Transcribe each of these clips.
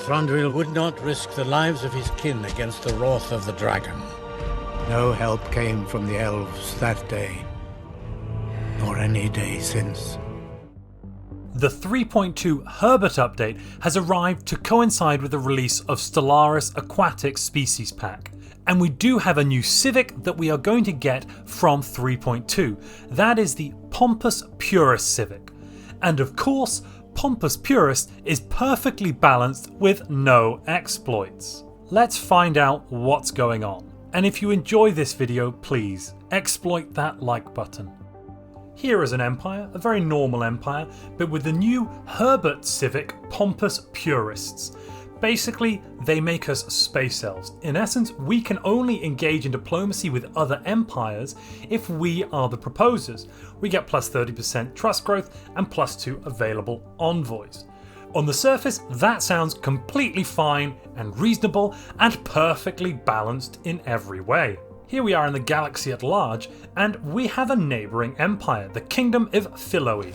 Thranduil would not risk the lives of his kin against the wrath of the dragon. No help came from the elves that day, nor any day since. The 3.2 Herbert update has arrived to coincide with the release of Stellaris Aquatic Species Pack. And we do have a new civic that we are going to get from 3.2. That is the Pompous Purist civic. And of course, Pompous Purist is perfectly balanced with no exploits. Let's find out what's going on. And if you enjoy this video, please exploit that like button. Here is an empire, a very normal empire, but with the new Herbert civic Pompous Purists. Basically, they make us space elves. In essence, we can only engage in diplomacy with other empires if we are the proposers. We get plus 30% trust growth and plus 2 available envoys. On the surface, that sounds completely fine and reasonable and perfectly balanced in every way. Here we are in the galaxy at large, and we have a neighbouring empire, the Kingdom of Philoe.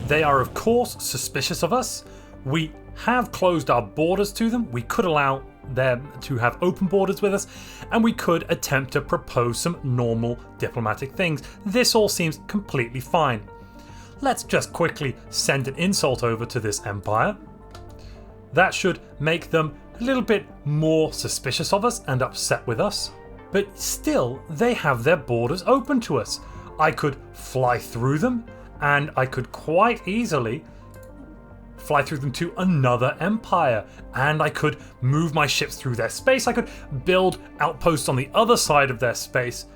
They are of course suspicious of us. We have closed our borders to them. We could allow them to have open borders with us, and we could attempt to propose some normal diplomatic things. This all seems completely fine. Let's just quickly send an insult over to this empire. That should make them a little bit more suspicious of us and upset with us. But still, they have their borders open to us. I could fly through them, and I could quite easily fly through them to another empire, and I could move my ships through their space. I could build outposts on the other side of their space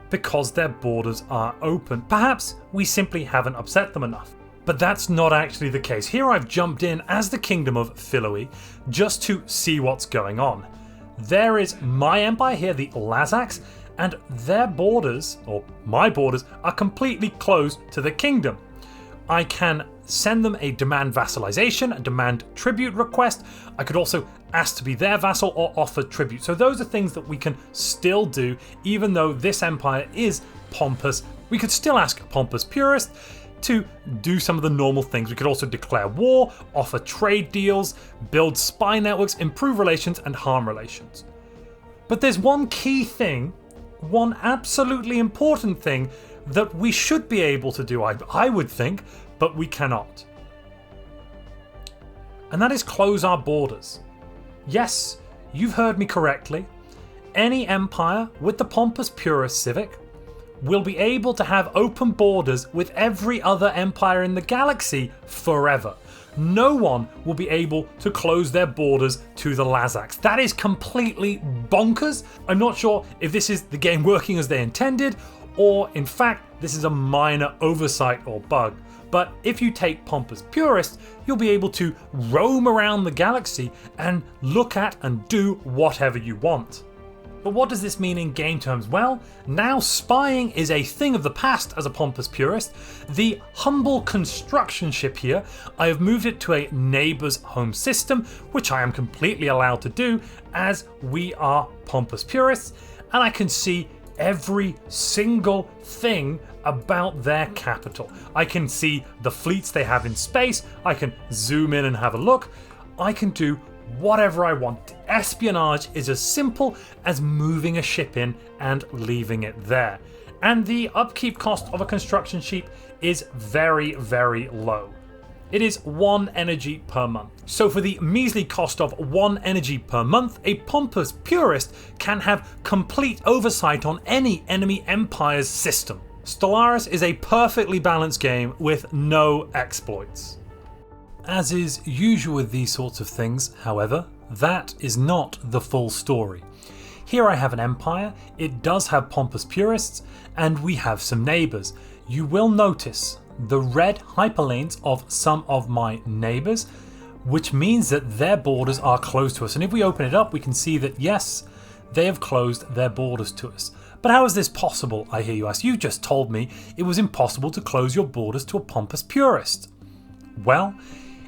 because their borders are open. Perhaps we simply haven't upset them enough. But that's not actually the case. Here I've jumped in as the Kingdom of Philoe just to see what's going on. There is my empire here, the Lazaks, and their borders, or my borders, are completely closed to the kingdom. I can send them a demand vassalization, a demand tribute request. I could also ask to be their vassal or offer tribute. So those are things that we can still do, even though this empire is pompous. We could still ask Pompous Purist to do some of the normal things. We could also declare war, offer trade deals, build spy networks, improve relations, and harm relations. But there's one key thing, one absolutely important thing that we should be able to do, I would think, but we cannot. And that is close our borders. Yes, you've heard me correctly. Any empire with the Pompous Purist civic will be able to have open borders with every other empire in the galaxy forever. No one will be able to close their borders to the Lazaks. That is completely bonkers. I'm not sure if this is the game working as they intended, or in fact this is a minor oversight or bug. But if you take Pompous Purist, you'll be able to roam around the galaxy and look at and do whatever you want. But what does this mean in game terms? Well, now spying is a thing of the past as a Pompous Purist. The humble construction ship here, I have moved it to a neighbour's home system, which I am completely allowed to do as we are Pompous Purists, and I can see every single thing about their capital. I can see the fleets they have in space, I can zoom in and have a look, I can do whatever I want. Espionage is as simple as moving a ship in and leaving it there. And the upkeep cost of a construction ship is very, very low. It is 1 energy per month. So for the measly cost of 1 energy per month, a Pompous Purist can have complete oversight on any enemy empire's system. Stellaris is a perfectly balanced game with no exploits. As is usual with these sorts of things, however, that is not the full story. Here I have an empire, it does have Pompous Purists, and we have some neighbours. You will notice the red hyperlanes of some of my neighbours, which means that their borders are closed to us. And if we open it up, we can see that yes, they have closed their borders to us. But how is this possible, I hear you ask? You just told me it was impossible to close your borders to a Pompous Purist. Well,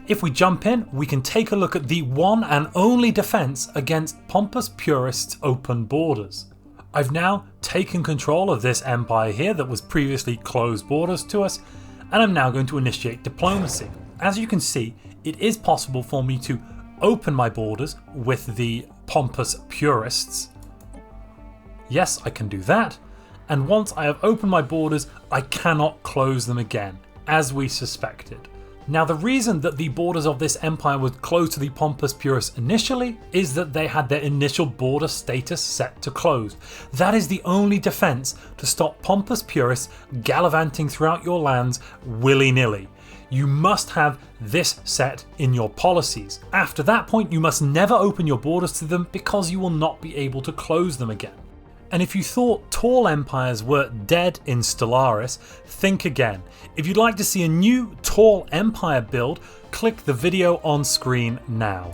if we jump in, we can take a look at the one and only defense against Pompous Purists' open borders. I've now taken control of this empire here that was previously closed borders to us, and I'm now going to initiate diplomacy. As you can see, it is possible for me to open my borders with the Pompous Purists. Yes, I can do that. And once I have opened my borders, I cannot close them again, as we suspected. Now, the reason that the borders of this empire were closed to the Pompous Purists initially is that they had their initial border status set to closed. That is the only defense to stop Pompous Purists gallivanting throughout your lands willy-nilly. You must have this set in your policies. After that point, you must never open your borders to them because you will not be able to close them again. And if you thought tall empires were dead in Stellaris, think again. If you'd like to see a new tall empire build, click the video on screen now.